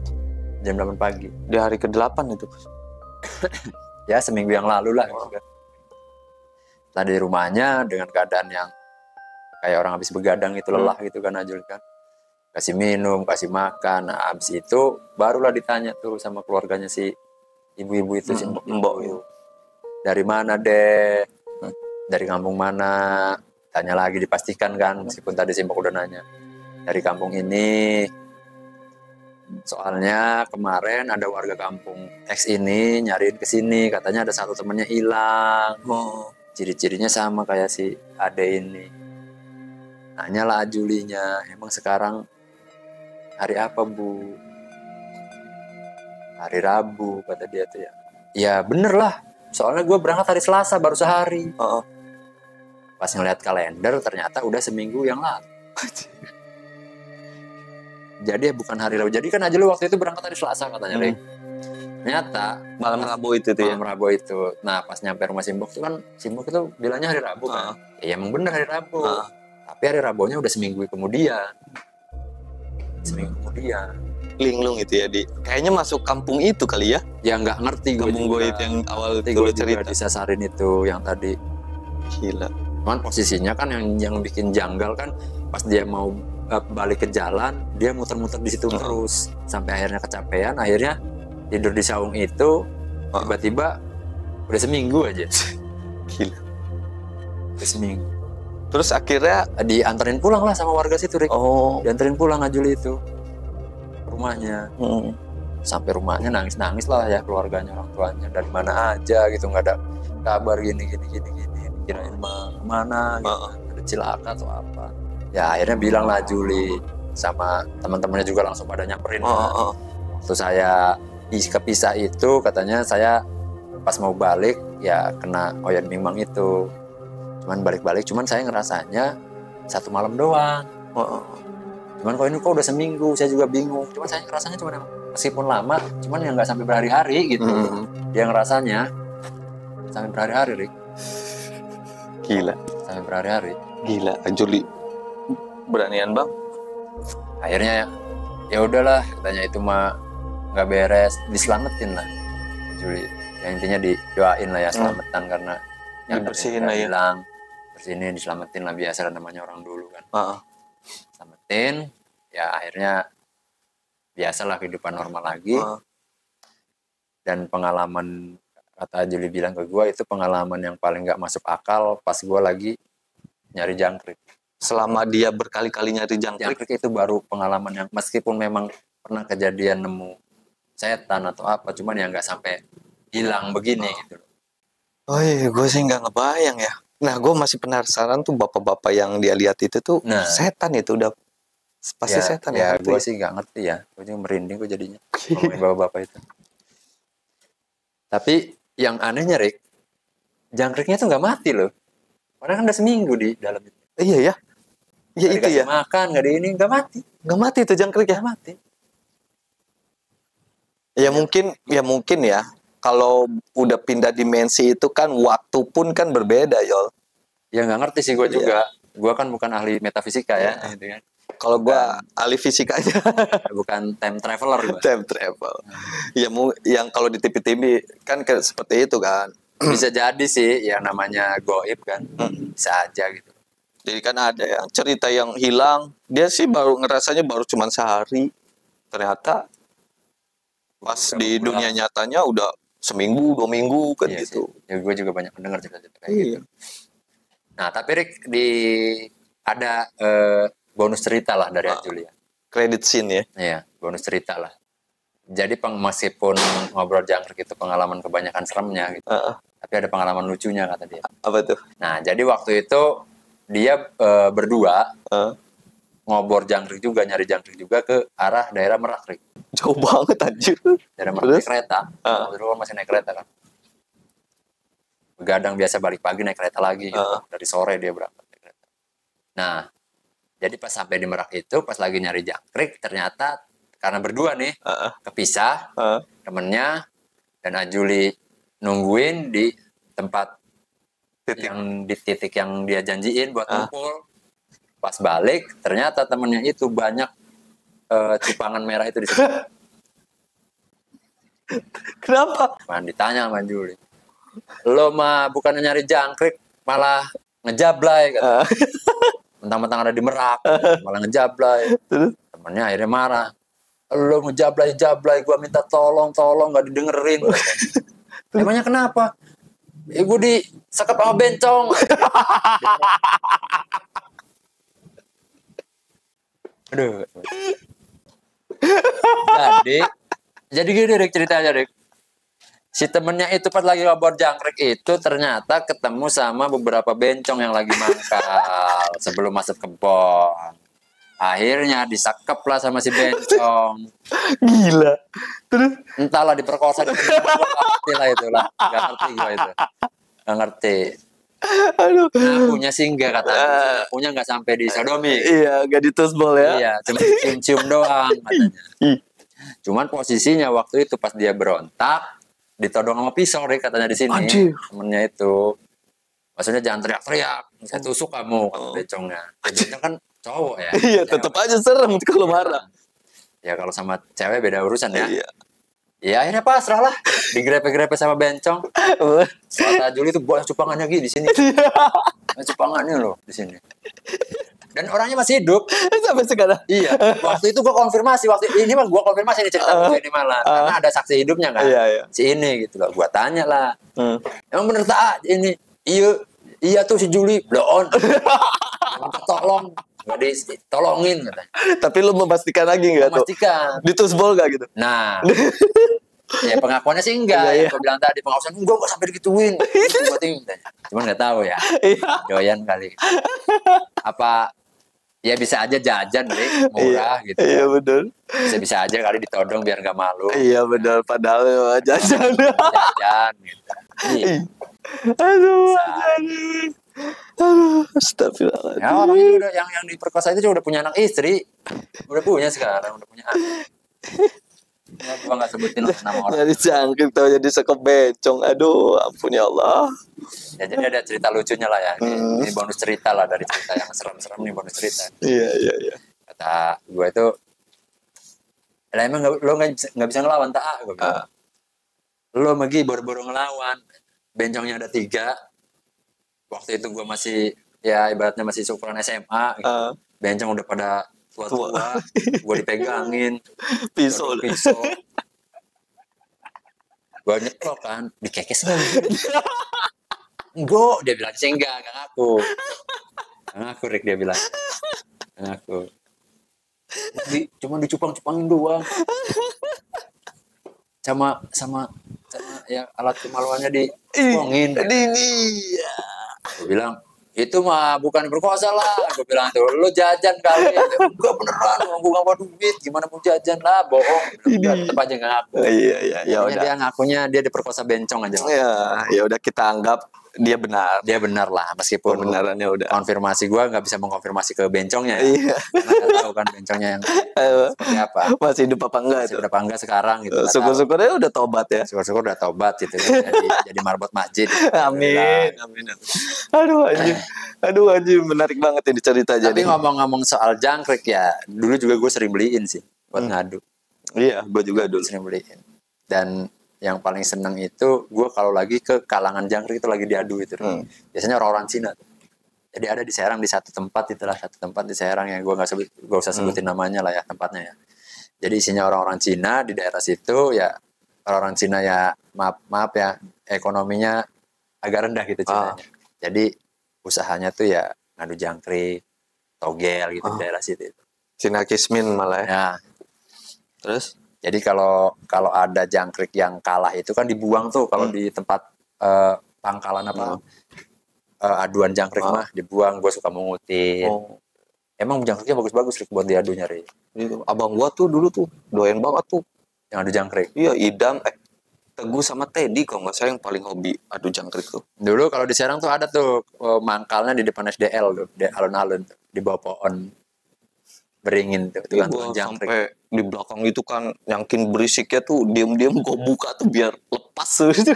Jam 8 pagi. Di hari ke-8 itu. Ya seminggu yang lalu lah. Nah di rumahnya dengan keadaan yang kayak orang habis begadang itu, lelah gitu kan Ajul kan. Kasih minum, kasih makan. Nah abis itu barulah ditanya tuh sama keluarganya si ibu-ibu itu, si Mbok itu. Dari mana deh? Dari kampung mana? Tanya lagi, dipastikan kan, meskipun tadi si Mbok udah nanya. Dari kampung ini. Soalnya kemarin ada warga kampung X ini nyariin ke sini, katanya ada satu temennya hilang. Ciri-cirinya sama kayak si Ade ini. Nanyalah Ajulinya, emang sekarang hari apa bu? Hari Rabu, kata dia tuh ya. Ya bener lah, soalnya gue berangkat hari Selasa, baru sehari. Pas ngeliat kalender ternyata udah seminggu yang lalu. Jadi bukan hari Rabu. Jadi kan aja lu waktu itu berangkat hari Selasa katanya, Rick. Ternyata Malam Rabu itu tuh ya. malam Rabu itu. Nah pas nyampe rumah Simbok tuh kan, Simbok itu bilangnya hari Rabu kan. Ya emang bener hari Rabu. Tapi hari Rabunya udah seminggu kemudian. Seminggu kemudian. Linglung itu ya kayaknya masuk kampung itu kali ya. Ya nggak ngerti gue Kampung juga. gue itu yang awal Ngerti dulu gue juga cerita. disasarin itu yang tadi. Gila. Cuman posisinya kan yang bikin janggal kan pas dia mau balik ke jalan, dia muter-muter di situ terus sampai akhirnya kecapean, akhirnya tidur di saung itu. Tiba-tiba udah seminggu aja. Gila. Udah seminggu. Terus akhirnya Dianterin pulang lah sama warga situ, Rick. oh, Dianterin pulang Ajuli itu ke rumahnya. Sampai rumahnya nangis-nangis lah ya keluarganya, orang tuanya, dari mana aja gitu, nggak ada kabar gini kirain mana gitu, ada cilaka atau apa. Ya akhirnya bilang lah Juli sama teman-temannya juga langsung pada nyamperin. Waktu saya kepisah itu katanya saya pas mau balik ya kena Oyen Mimang itu, cuman balik-balik, cuman saya ngerasanya 1 malam doang. Cuman kok ini kok udah seminggu, saya juga bingung. Cuman saya ngerasanya cuman meskipun lama, cuman yang nggak sampai berhari-hari gitu. Dia ngerasanya sampai berhari-hari, Rick. gila. Sampai berhari-hari. Gila, Juli beranian bang. Akhirnya ya udahlah, katanya itu mah nggak beres, diselamatin lah Juli. Ya intinya didoain lah ya selamatan karena yang dibersihin lah ya. Bilang bersihin, diselamatin lah, biasa namanya orang dulu kan. Selamatin, ya akhirnya biasalah kehidupan normal lagi. Dan pengalaman, kata Juli bilang ke gue, itu pengalaman yang paling gak masuk akal pas gue lagi nyari jangkrik. Selama dia berkali-kali nyari jangkrik Itu baru pengalaman yang meskipun memang pernah kejadian nemu setan atau apa, cuman ya gak sampai hilang begini gitu. Oh iya, gue sih nggak ngebayang ya. Nah, gue masih penasaran tuh bapak-bapak yang dia lihat itu tuh setan itu udah pasti ya, setan ya. Gue ya. sih nggak ngerti ya, gue juga merinding gue jadinya ngomongin bapak-bapak itu. Tapi yang anehnya, Rick, jangkriknya tuh nggak mati loh. Padahal kan udah seminggu di dalam itu. Iya ya. Iya itu ya. Makan nggak di ini, nggak mati. Nggak mati itu jangkrik ya. Mati. Ya mungkin ya. Kalau udah pindah dimensi itu kan waktu pun kan berbeda, Yol. Ya nggak ngerti sih gue juga. Gue kan bukan ahli metafisika ya. Gitu kan. Kalau gue ahli fisikanya. Bukan time traveler gue. Time travel. Ya yang kalau di TV-TV kan seperti itu kan. Bisa jadi sih, ya namanya goib kan. Bisa aja gitu. Jadi kan ada yang cerita yang hilang, dia sih ngerasanya baru cuma sehari. Ternyata pas di dunia nyatanya udah seminggu, 2 minggu kan gitu. Sih. Ya gue juga banyak mendengar cerita-cerita kayak gitu. Nah tapi Rick, ada bonus cerita lah dari Julia. Credit scene ya. Iya, bonus cerita lah. Jadi meskipun ngobrol jangkrik itu pengalaman kebanyakan seremnya gitu. Tapi ada pengalaman lucunya kata dia. Apa tuh? Nah jadi waktu itu dia berdua ngobor jangkrik juga, nyari jangkrik juga ke arah daerah Merak, Rick. Jauh banget anjir. Daerah Merak naik kereta. Dulu masih naik kereta kan. Begadang biasa, balik pagi naik kereta lagi gitu. Dari sore dia berangkat naik kereta. Nah, jadi pas sampai di Merak itu, pas lagi nyari jangkrik, ternyata karena berdua nih kepisah, temennya dan Ajuli nungguin di tempat di titik yang dia janjiin buat ngumpul. Pas balik, ternyata temennya itu banyak cipangan merah itu di situ. Kenapa? Ditanya sama Juli, lo mah bukannya nyari jangkrik, malah ngejablay kata. Mentang-mentang ada di Merak, malah ngejablay. Temennya akhirnya marah. Lo ngejablay, gua minta tolong gak didengerin. Emangnya kenapa? Ibu disekap sama bencong. Aduh. Jadi gini Rick, ceritanya Rick. Si temennya itu pas lagi ngobrol jangkrik itu ternyata ketemu sama beberapa bencong yang lagi mangkal sebelum masuk kebon. Akhirnya disekep lah sama si bencong. Gila. Terus? Entahlah diperkosa. Ngerti lah itu lah. Gak ngerti gue itu. Gak ngerti. Aduh. Ngakunya sih enggak katanya. Ngakunya enggak sampai di sodomi. Iya, enggak ditusbol ya. Iya, cuma cium-cium doang katanya. Cuman posisinya waktu itu pas dia berontak ditodong sama pisau deh katanya di sini. Anjir. Temennya itu. Maksudnya jangan teriak-teriak. Saya tusuk kamu kata bencongnya. Bencong kan cowok ya. Iya, tetap aja serem kalau marah. Ya kalau sama cewek beda urusan ya. Iya. Ya akhirnya pasrah lah. Digrepe-grepe sama bencong. Kata Juli itu buat cupangannya di sini. Cupangannya loh di sini. Dan orangnya masih hidup. Sampai sekarang. Iya. Waktu itu gue konfirmasi. Ini mah gue konfirmasi nih cerita lucu ini malah. Karena ada saksi hidupnya kan. Iya. Si ini gitu loh. Gue tanya lah. Emang bener tak ini? Iya tuh si Juli. Bloon. Minta tolong. Gak ditolongin katanya. Tapi lu memastikan lagi nggak tuh? Memastikan. Ditusbol gak gitu? Nah. Ya pengakuannya sih enggak. Iya. Gue bilang tadi pengakuan enggak sampai digituin. Cuman nggak tahu ya. Doyan kali. Apa ya bisa aja jajan deh murah gitu. Iya benar. Bisa aja kali ditodong biar nggak malu. Iya benar. Padahal jajan. Jajan gitu. Iya. Aduh. Aduh. Astagfirullahaladzim. Ya orang itu udah yang diperkosa itu udah punya anak istri. Udah punya sekarang, udah punya anak. Ya, gua nggak sebutin nama orang. Dari jangkrik tau jadi sekop bencong. Aduh, ampun ya Allah. Ya jadi ada cerita lucunya lah ya. Ini bonus cerita lah dari cerita yang serem-serem nih bonus cerita. Iya. Kata gue itu, lah emang lo nggak bisa ngelawan tak? Gue bilang. Lo Megi boro-boro ngelawan. Bencongnya ada 3. Waktu itu gue masih ya ibaratnya masih seukuran SMA. Gitu. Bencong udah pada tua-tua. Gue dipegangin. Pisau. Gue nyeplok kan, dikekes kan. Enggak, dia bilang sih enggak ngaku. Gak ngaku Rick dia bilang. Gak ngaku. Cuma dicupang-cupangin doang. Sama ya alat kemaluannya dipongin. Gue bilang, itu mah bukan berkuasa lah. Gue bilang tuh, lo jajan kali. Enggak beneran, gue gak mau duit. Gimana mau jajan lah, bohong. Tetep aja gak ngaku. Iya. Ya udah. Dia ngakunya dia diperkosa bencong aja. Ya udah kita anggap dia benar. Dia benar lah, meskipun kebenarannya udah. Konfirmasi gue nggak bisa mengkonfirmasi ke bencongnya. Ya. Iya. Karena nggak tahu kan bencongnya yang seperti apa. Masih hidup apa enggak? Masih berapa enggak sekarang gitu. Syukur-syukurnya udah tobat ya. Syukur-syukur udah tobat gitu. jadi marbot masjid. Gitu. Amin. Aduh anjing menarik banget ini cerita. Tapi ngomong-ngomong soal jangkrik ya, dulu juga gue sering beliin sih buat ngadu. Iya, gue juga dulu sering beliin. Dan yang paling seneng itu gue kalau lagi ke kalangan jangkrik itu lagi diadu itu. Biasanya orang-orang Cina tuh. Jadi ada di Serang di satu tempat di Serang ya, gue gak usah sebutin namanya lah ya tempatnya ya. Jadi isinya orang-orang Cina di daerah situ ya, orang-orang Cina ya maaf ya ekonominya agak rendah gitu Cinanya. Jadi usahanya tuh ya ngadu jangkrik, togel gitu di daerah situ. Cina Kismin malah ya. Nah, terus jadi kalau ada jangkrik yang kalah itu kan dibuang tuh kalau di tempat pangkalan apa aduan jangkrik mah dibuang. Gue suka mengutin. Emang jangkriknya bagus-bagus Rik, buat diadu nyari. Abang gua tuh dulu tuh doyan banget tuh yang adu jangkrik. Iya, Idam Teguh sama Teddy kalau nggak salah yang paling hobi adu jangkrik tuh. Dulu kalau di Serang tuh ada tuh mangkalnya di depan SDL tuh, di alun-alun tuh, di bawah pohon beringin tuh, tukang jangkrik. Sampai di belakang itu kan nyangkin berisiknya tuh diam-diam gue buka tuh biar lepas gitu.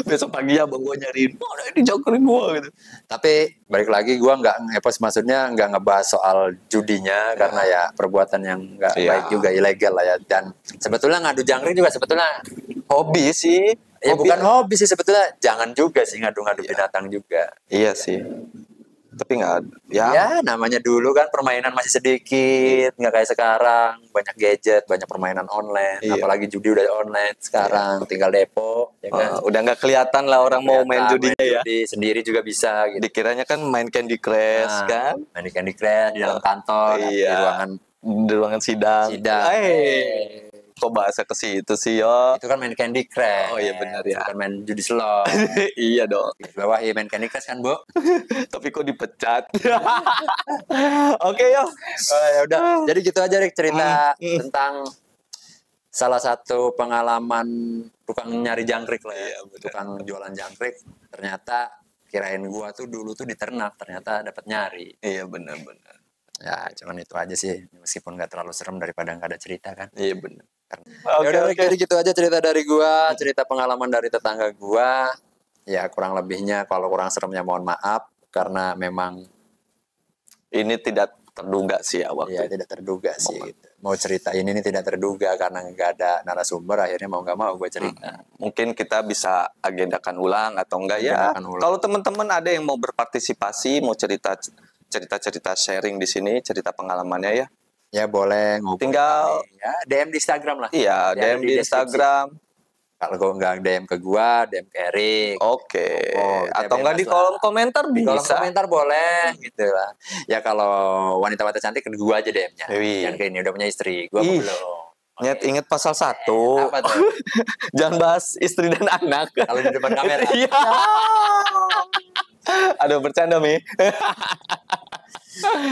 Besok pagi abang gue nyariin, mana ini jangkrik gue gitu. Tapi balik lagi gue nggak ngepos, maksudnya nggak ngebahas soal judinya karena ya perbuatan yang nggak baik juga, ilegal lah ya. Dan sebetulnya ngadu jangkrik juga sebetulnya hobi sih. Ya bukan hobi sih sebetulnya, jangan juga sih ngadu-ngadu binatang juga. Iya sih. Tapi nggak ya namanya dulu kan permainan masih sedikit, nggak kayak sekarang banyak gadget, banyak permainan online, apalagi judi udah online sekarang, tinggal depo ya kan? Udah nggak kelihatan lah orang mau main judinya ya, judi sendiri juga bisa gitu. Dikiranya kan main Candy Crush kan, main Candy Crush di dalam kantor, di ruangan sidang. Kok bahasa ke situ sih yo? Itu kan main Candy Crush. Oh iya benar ya. Bukan main judi slot. Iya dong. Di bawah ya main Candy Crush kan, Bu. Tapi kok dipecat. Oke yo. Ya udah. Jadi gitu aja Rik, cerita tentang salah satu pengalaman tukang nyari jangkrik lah ya. Tukang jualan jangkrik. Ternyata kirain gua tuh dulu tuh di ternak, ternyata dapat nyari. Iya benar-benar. Ya, cuman itu aja sih. Meskipun nggak terlalu serem daripada nggak ada cerita kan. Iya benar. Ya udah, jadi gitu aja cerita dari gua, cerita pengalaman dari tetangga gua. Ya kurang lebihnya, kalau kurang seremnya mohon maaf karena memang Ini tidak terduga sih ya waktu ya itu. tidak terduga sih. Gitu. Mau cerita ini tidak terduga karena nggak ada narasumber. Akhirnya mau nggak mau gue cerita. Mungkin kita bisa agendakan ulang atau enggak ya. Agendakan ulang. Kalau teman-teman ada yang mau berpartisipasi, mau cerita sharing di sini, cerita pengalamannya ya. Ya boleh ngobrol. Tinggal ya DM di Instagram lah. iya, Ya, DM di deskripsi. Instagram. Kalau gue nggak DM ke gua, DM ke Erik. Oke. Oh, Atau enggak di bebas kolom lah. komentar Di kolom bisa. komentar boleh gitu lah. Ya kalau wanita-wanita cantik ke gua aja DM-nya. Wih. Jangan kayak ini udah punya istri, gua Ih. belum. Ingat pasal 1. Apa tuh? Jangan bahas istri dan anak. Kalau di depan kamera. Iya. Aduh, bercanda, Mi.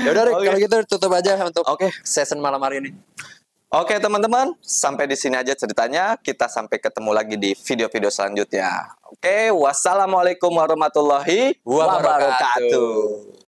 Ya udah, Rik, Oke. kalau gitu tutup aja untuk Oke. session malam hari ini. Oke, teman-teman, sampai di sini aja ceritanya. Kita sampai ketemu lagi di video-video selanjutnya. Oke, wassalamualaikum warahmatullahi wabarakatuh.